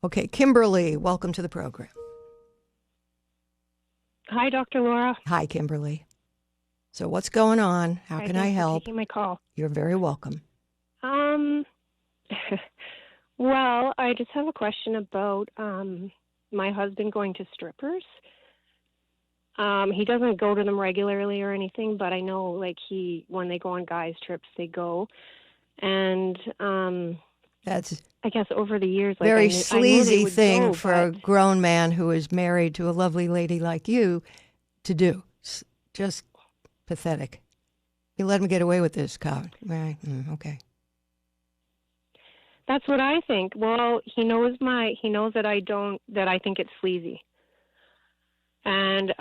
Okay, Kimberly, welcome to the program. Hi, Dr. Laura. Hi, Kimberly. So what's going on? How can I help? Thanks for taking my call. You're very welcome. Well, I just have a question about my husband going to strippers. He doesn't go to them regularly or anything, but I know when they go on guys trips, they go. And That's I guess over the years, very sleazy thing go, for a grown man who is married to a lovely lady like you to do. Just pathetic. You let him get away with this, Kyle. Right? Okay. That's what I think. Well, he knows that I think it's sleazy. And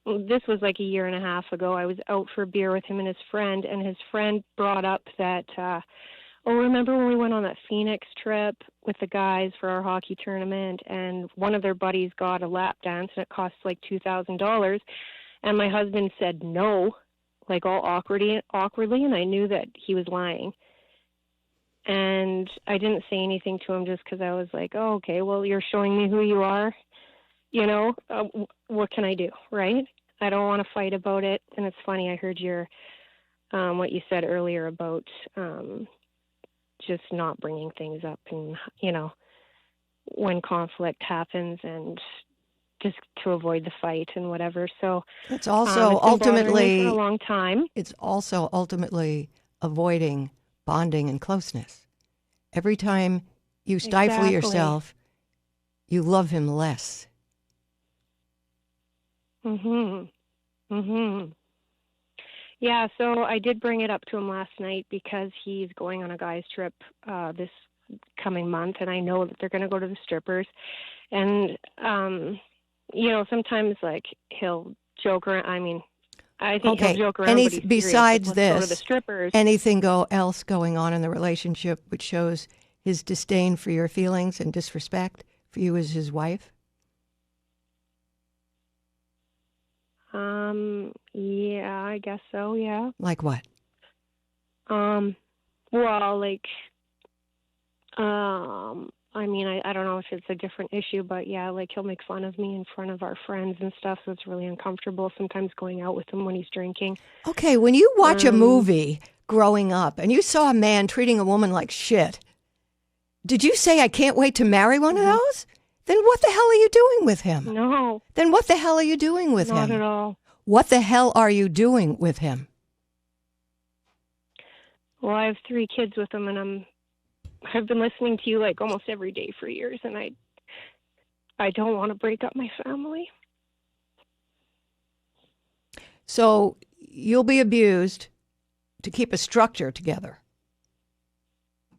this was like a year and a half ago. I was out for a beer with him and his friend brought up that, remember when we went on that Phoenix trip with the guys for our hockey tournament, and one of their buddies got a lap dance and it cost like $2,000, and my husband said no, like all awkwardly, and I knew that he was lying. And I didn't say anything to him just because I was like, oh, okay, well, you're showing me who you are. What can I do, right? I don't want to fight about it. And it's funny, I heard what you said earlier about just not bringing things up and, when conflict happens and just to avoid the fight and whatever. So it's also ultimately for a long time. It's also ultimately avoiding bonding and closeness. Every time you stifle yourself, you love him less. Yeah, so I did bring it up to him last night because he's going on a guy's trip this coming month, and I know that they're going to go to the strippers. And, sometimes, he'll joke around. I mean, I think he'll joke around, but he's besides serious. Let's go to this, the strippers. anything else going on in the relationship which shows his disdain for your feelings and disrespect for you as his wife? Yeah, I guess so, yeah. Like what? Well, I don't know if it's a different issue, but yeah, he'll make fun of me in front of our friends and stuff, so it's really uncomfortable sometimes going out with him when he's drinking. Okay, when you watch a movie growing up and you saw a man treating a woman like shit, did you say, I can't wait to marry one of those? Then what the hell are you doing with him? No. Then what the hell are you doing with him? Not at all. What the hell are you doing with him? Well, I have 3 kids with him, and I've been listening to you almost every day for years, and I don't want to break up my family. So you'll be abused to keep a structure together.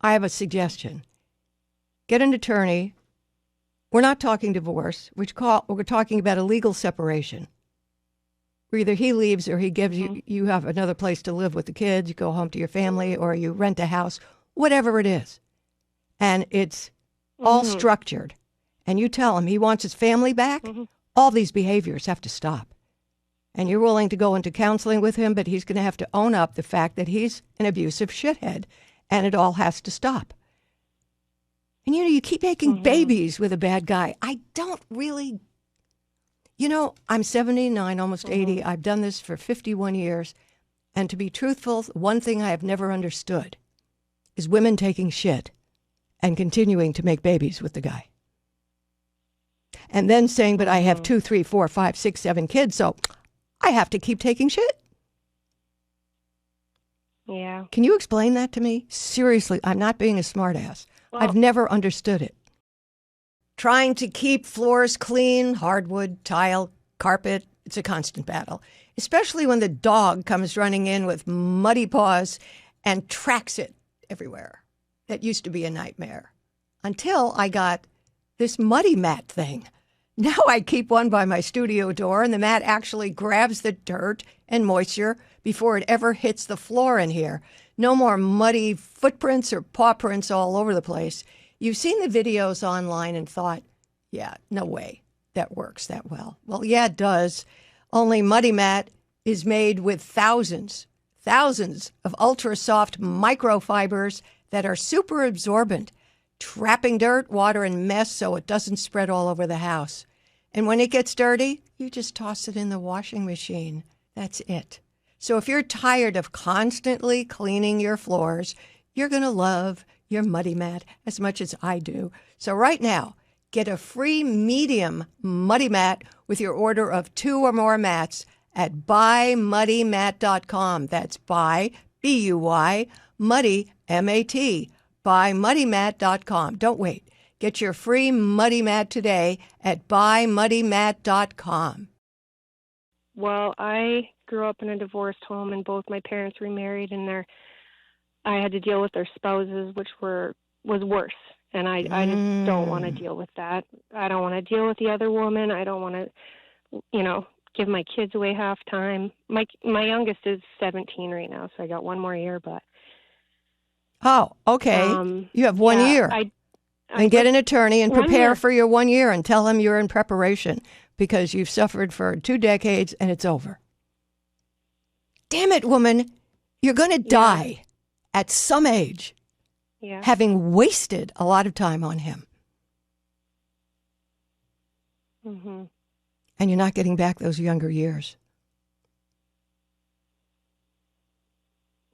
I have a suggestion. Get an attorney. We're not talking divorce. We're talking about a legal separation. Where either he leaves or he gives you have another place to live with the kids, you go home to your family, or you rent a house, whatever it is. And it's all structured. And you tell him he wants his family back, all these behaviors have to stop. And you're willing to go into counseling with him, but he's going to have to own up the fact that he's an abusive shithead, and it all has to stop. And, you keep making babies with a bad guy. I don't really... I'm 79, almost 80. I've done this for 51 years. And to be truthful, one thing I have never understood is women taking shit and continuing to make babies with the guy. And then saying, but I have 2, 3, 4, 5, 6, 7 kids, so I have to keep taking shit. Yeah. Can you explain that to me? Seriously, I'm not being a smartass. Well, I've never understood it. Trying to keep floors clean, hardwood, tile, carpet, it's a constant battle, especially when the dog comes running in with muddy paws and tracks it everywhere. That used to be a nightmare until I got this muddy mat thing. Now I keep one by my studio door, and the mat actually grabs the dirt and moisture before it ever hits the floor in here. No more muddy footprints or paw prints all over the place. You've seen the videos online and thought, yeah, no way that works that well. Well, yeah, it does. Only Muddy Mat is made with thousands of ultra soft microfibers that are super absorbent. trapping dirt, water, and mess so it doesn't spread all over the house. And when it gets dirty, you just toss it in the washing machine. That's it. So if you're tired of constantly cleaning your floors, you're going to love your Muddy Mat as much as I do. So right now, get a free medium Muddy Mat with your order of 2 or more mats at buymuddymat.com. That's buy, B-U-Y, muddy, M-A-T, buymuddymat.com. Don't wait. Get your free Muddy Mat today at buymuddymat.com. Well, I grew up in a divorced home, and both my parents remarried, and I had to deal with their spouses, which was worse. And I just don't want to deal with that. I don't want to deal with the other woman. I don't want to, give my kids away half time. My youngest is 17 right now, so I got 1 more year. But oh, okay. You have 1 year. And get an attorney and prepare for your 1 year and tell him you're in preparation because you've suffered for 2 decades and it's over. Damn it, woman. You're going to die at some age having wasted a lot of time on him. Mm-hmm. And you're not getting back those younger years.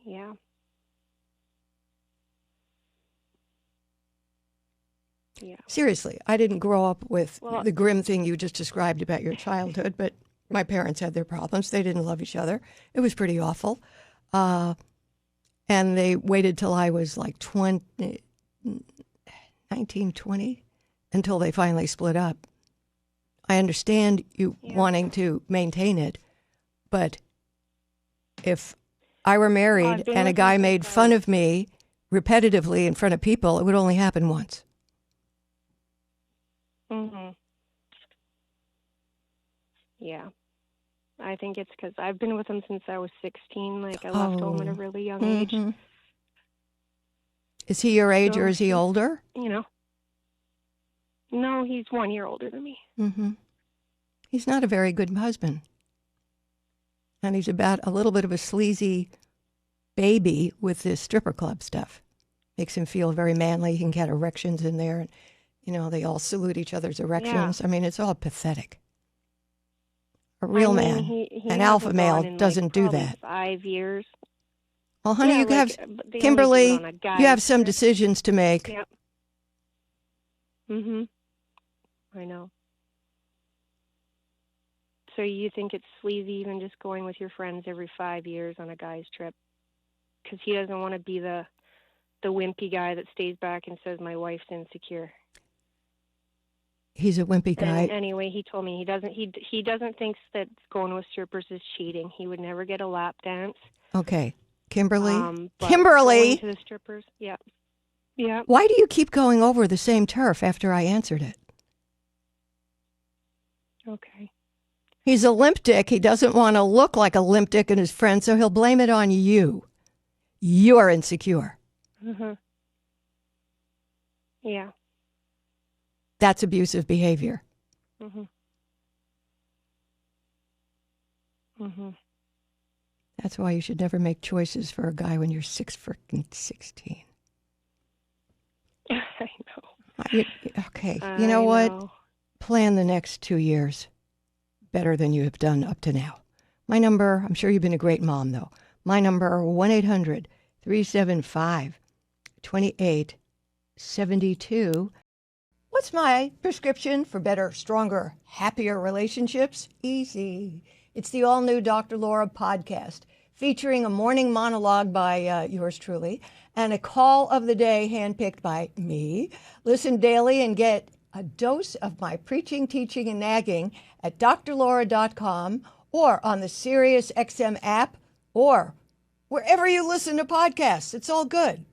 Yeah. Yeah. Seriously, I didn't grow up with the grim thing you just described about your childhood, but my parents had their problems. They didn't love each other. It was pretty awful. And they waited till I was like 19, 20, until they finally split up. I understand you wanting to maintain it, but if I were married and a guy made fun of me repetitively in front of people, it would only happen once. Mm-hmm. Yeah. I think it's because I've been with him since I was 16. Like, I left home at a really young age. Is he your age or is he older? No, he's 1 year older than me. Mm-hmm. He's not a very good husband. And he's about a little bit of a sleazy baby with this stripper club stuff. Makes him feel very manly. He can get erections in there. And, they all salute each other's erections. Yeah. I mean, it's all pathetic. A real man, an alpha male, doesn't do that. 5 years. Well, honey, you have, Kimberly, you have some decisions to make. Yep. Mm-hmm. I know. So you think it's sleazy even just going with your friends every 5 years on a guy's trip? Because he doesn't want to be the wimpy guy that stays back and says, my wife's insecure. He's a wimpy guy. And anyway, he told me he doesn't think that going with strippers is cheating. He would never get a lap dance. Okay. Kimberly? Kimberly! Going to the strippers, yeah. Yeah. Why do you keep going over the same turf after I answered it? Okay. He's a limp dick. He doesn't want to look like a limp dick in his friend, so he'll blame it on you. You're insecure. Mm-hmm. Yeah. That's abusive behavior. Mm-hmm. Mm-hmm. That's why you should never make choices for a guy when you're 16. I know. Okay. You know what? Plan the next 2 years better than you have done up to now. My number, I'm sure you've been a great mom, though. My number, 1-800-375-2872. What's my prescription for better, stronger, happier relationships? Easy. It's the all-new Dr. Laura podcast, featuring a morning monologue by yours truly and a call of the day handpicked by me. Listen daily and get a dose of my preaching, teaching, and nagging at drlaura.com or on the SiriusXM app or wherever you listen to podcasts. It's all good.